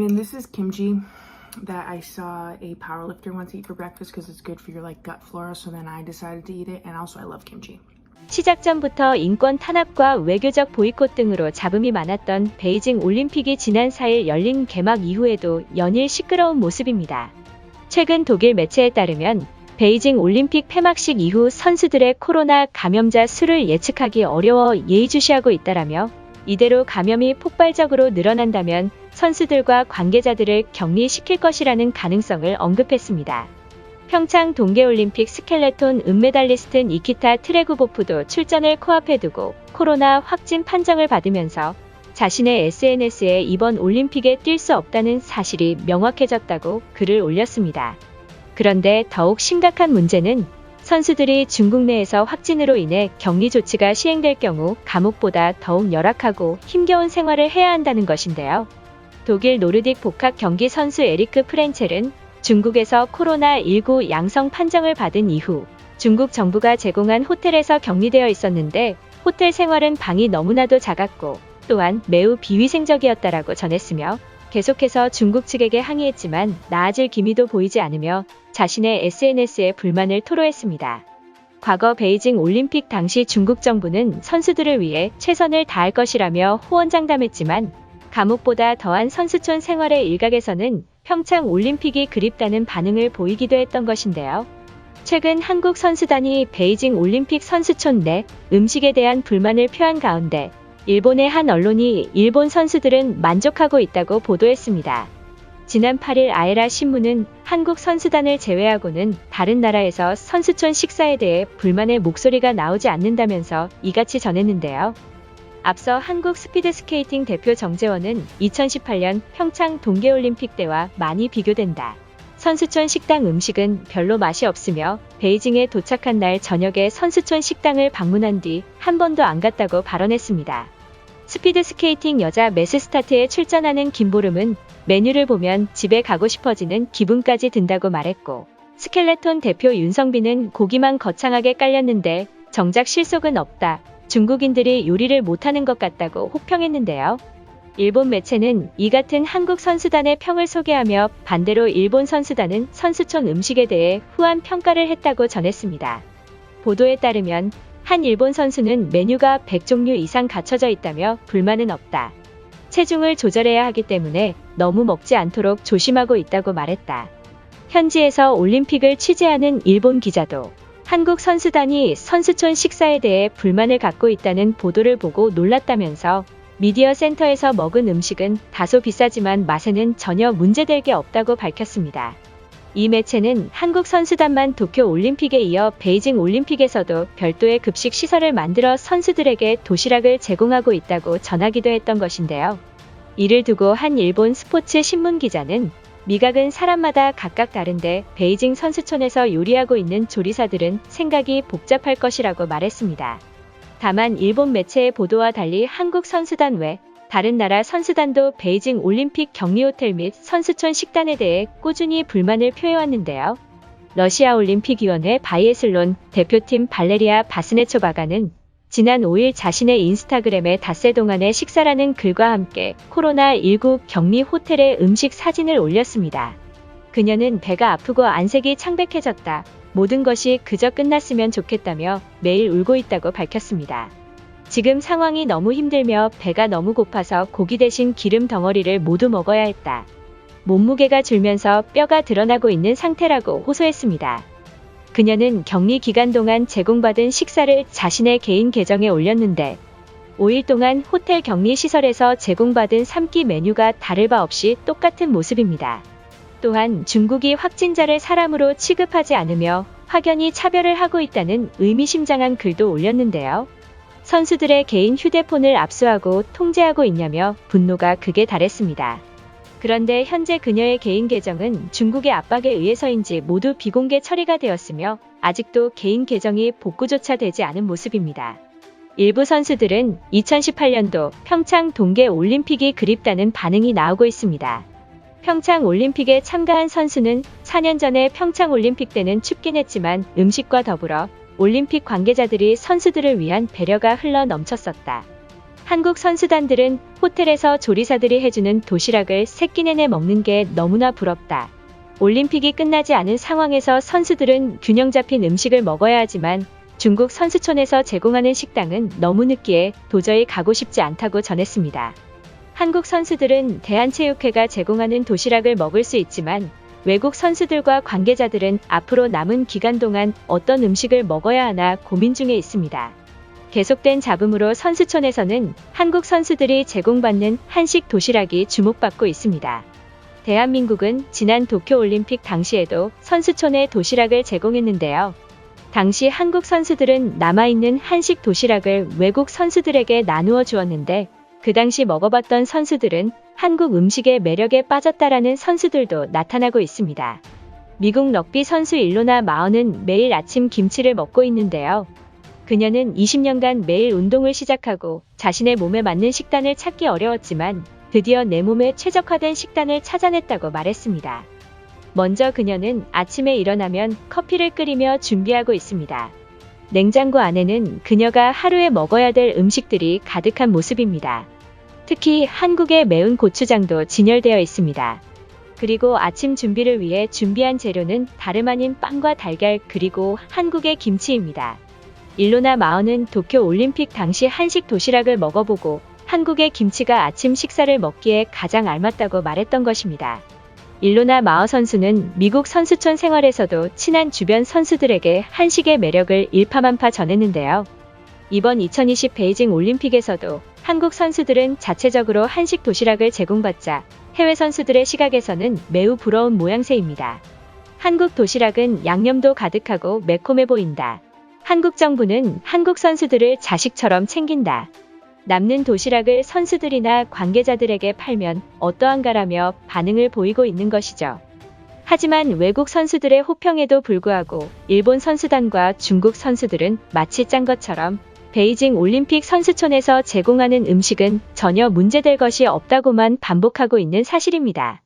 And this is kimchi that I saw a powerlifter once eat for breakfast because it's good for your gut flora. So then I decided to eat it, and also I love kimchi. 시작 전부터 인권 탄압과 외교적 보이콧 등으로 잡음이 많았던 베이징 올림픽이 지난 4일 열린 개막 이후에도 연일 시끄러운 모습입니다. 최근 독일 매체에 따르면 베이징 올림픽 폐막식 이후 선수들의 코로나 감염자 수를 예측하기 어려워 예의주시하고 있다라며 이대로 감염이 폭발적으로 늘어난다면 선수들과 관계자들을 격리시킬 것이라는 가능성을 언급했습니다. 평창 동계올림픽 스켈레톤 은메달리스트 니키타 트레구보프도 출전을 코앞에 두고 코로나 확진 판정을 받으면서 자신의 SNS에 이번 올림픽에 뛸 수 없다는 사실이 명확해졌다고 글을 올렸습니다. 그런데 더욱 심각한 문제는 선수들이 중국 내에서 확진으로 인해 격리 조치가 시행될 경우 감옥보다 더욱 열악하고 힘겨운 생활을 해야 한다는 것인데요. 독일 노르딕 복학 경기 선수 에리크 프렌첼은 중국에서 코로나19 양성 판정을 받은 이후 중국 정부가 제공한 호텔에서 격리되어 있었는데 호텔 생활은 방이 너무나도 작았고 또한 매우 비위생적이었다라고 전했으며 계속해서 중국 측에게 항의했지만 나아질 기미도 보이지 않으며 자신의 SNS에 불만을 토로했습니다. 과거 베이징 올림픽 당시 중국 정부는 선수들을 위해 최선을 다할 것이라며 호언장담했지만 감옥보다 더한 선수촌 생활의 일각에서는 평창 올림픽이 그립다는 반응을 보이기도 했던 것인데요. 최근 한국 선수단이 베이징 올림픽 선수촌 내 음식에 대한 불만을 표한 가운데 일본의 한 언론이 일본 선수들은 만족하고 있다고 보도했습니다. 지난 8일 아에라 신문은 한국 선수단을 제외하고는 다른 나라에서 선수촌 식사에 대해 불만의 목소리가 나오지 않는다면서 이같이 전했는데요. 앞서 한국 스피드스케이팅 대표 정재원은 2018년 평창 동계올림픽 때와 많이 비교된다. 선수촌 식당 음식은 별로 맛이 없으며 베이징에 도착한 날 저녁에 선수촌 식당을 방문한 뒤 한 번도 안 갔다고 발언했습니다. 스피드스케이팅 여자 매스스타트에 출전하는 김보름은 메뉴를 보면 집에 가고 싶어지는 기분까지 든다고 말했고 스켈레톤 대표 윤성빈은 고기만 거창하게 깔렸는데 정작 실속은 없다. 중국인들이 요리를 못하는 것 같다고 혹평했는데요. 일본 매체는 이 같은 한국 선수단의 평을 소개하며 반대로 일본 선수단은 선수촌 음식에 대해 후한 평가를 했다고 전했습니다. 보도에 따르면 한 일본 선수는 메뉴가 100종류 이상 갖춰져 있다며 불만은 없다. 체중을 조절해야 하기 때문에 너무 먹지 않도록 조심하고 있다고 말했다. 현지에서 올림픽을 취재하는 일본 기자도 한국 선수단이 선수촌 식사에 대해 불만을 갖고 있다는 보도를 보고 놀랐다면서 미디어 센터에서 먹은 음식은 다소 비싸지만 맛에는 전혀 문제될 게 없다고 밝혔습니다. 이 매체는 한국 선수단만 도쿄 올림픽에 이어 베이징 올림픽에서도 별도의 급식 시설을 만들어 선수들에게 도시락을 제공하고 있다고 전하기도 했던 것인데요. 이를 두고 한 일본 스포츠 신문 기자는 미각은 사람마다 각각 다른데 베이징 선수촌에서 요리하고 있는 조리사들은 생각이 복잡할 것이라고 말했습니다. 다만 일본 매체의 보도와 달리 한국 선수단 외 다른 나라 선수단도 베이징 올림픽 격리 호텔 및 선수촌 식단에 대해 꾸준히 불만을 표해왔는데요. 러시아 올림픽위원회 바이애슬론 대표팀 발레리아 바스네초바가는 지난 5일 자신의 인스타그램에 닷새 동안의 식사라는 글과 함께 코로나19 격리 호텔의 음식 사진을 올렸습니다. 그녀는 배가 아프고 안색이 창백해졌다. 모든 것이 그저 끝났으면 좋겠다며 매일 울고 있다고 밝혔습니다. 지금 상황이 너무 힘들며 배가 너무 고파서 고기 대신 기름 덩어리를 모두 먹어야 했다. 몸무게가 줄면서 뼈가 드러나고 있는 상태라고 호소했습니다. 그녀는 격리 기간 동안 제공받은 식사를 자신의 개인 계정에 올렸는데 5일 동안 호텔 격리 시설에서 제공받은 3끼 메뉴가 다를 바 없이 똑같은 모습입니다. 또한 중국이 확진자를 사람으로 취급하지 않으며 확연히 차별을 하고 있다는 의미심장한 글도 올렸는데요. 선수들의 개인 휴대폰을 압수하고 통제하고 있냐며 분노가 극에 달했습니다. 그런데 현재 그녀의 개인 계정은 중국의 압박에 의해서인지 모두 비공개 처리가 되었으며 아직도 개인 계정이 복구조차 되지 않은 모습입니다. 일부 선수들은 2018년도 평창 동계올림픽이 그립다는 반응이 나오고 있습니다. 평창 올림픽에 참가한 선수는 4년 전에 평창 올림픽 때는 춥긴 했지만 음식과 더불어 올림픽 관계자들이 선수들을 위한 배려가 흘러 넘쳤었다. 한국 선수단들은 호텔에서 조리사들이 해주는 도시락을 새끼 내내 먹는 게 너무나 부럽다. 올림픽이 끝나지 않은 상황에서 선수들은 균형 잡힌 음식을 먹어야 하지만 중국 선수촌에서 제공하는 식당은 너무 느끼해 도저히 가고 싶지 않다고 전했습니다. 한국 선수들은 대한체육회가 제공하는 도시락을 먹을 수 있지만 외국 선수들과 관계자들은 앞으로 남은 기간 동안 어떤 음식을 먹어야 하나 고민 중에 있습니다. 계속된 잡음으로 선수촌에서는 한국 선수들이 제공받는 한식 도시락이 주목받고 있습니다. 대한민국은 지난 도쿄올림픽 당시에도 선수촌에 도시락을 제공했는데요. 당시 한국 선수들은 남아있는 한식 도시락을 외국 선수들에게 나누어 주었는데 그 당시 먹어봤던 선수들은 한국 음식의 매력에 빠졌다라는 선수들도 나타나고 있습니다. 미국 럭비 선수 일로나 마어는 매일 아침 김치를 먹고 있는데요. 그녀는 20년간 매일 운동을 시작하고 자신의 몸에 맞는 식단을 찾기 어려웠지만 드디어 내 몸에 최적화된 식단을 찾아냈다고 말했습니다. 먼저 그녀는 아침에 일어나면 커피를 끓이며 준비하고 있습니다. 냉장고 안에는 그녀가 하루에 먹어야 될 음식들이 가득한 모습입니다. 특히 한국의 매운 고추장도 진열되어 있습니다. 그리고 아침 준비를 위해 준비한 재료는 다름 아닌 빵과 달걀 그리고 한국의 김치입니다. 일로나 마어는 도쿄올림픽 당시 한식 도시락을 먹어보고 한국의 김치가 아침 식사를 먹기에 가장 알맞다고 말했던 것입니다. 일로나 마어 선수는 미국 선수촌 생활에서도 친한 주변 선수들에게 한식의 매력을 일파만파 전했는데요. 이번 2020 베이징 올림픽에서도 한국 선수들은 자체적으로 한식 도시락을 제공받자 해외 선수들의 시각에서는 매우 부러운 모양새입니다. 한국 도시락은 양념도 가득하고 매콤해 보인다. 한국 정부는 한국 선수들을 자식처럼 챙긴다. 남는 도시락을 선수들이나 관계자들에게 팔면 어떠한가라며 반응을 보이고 있는 것이죠. 하지만 외국 선수들의 호평에도 불구하고 일본 선수단과 중국 선수들은 마치 짠 것처럼 베이징 올림픽 선수촌에서 제공하는 음식은 전혀 문제될 것이 없다고만 반복하고 있는 사실입니다.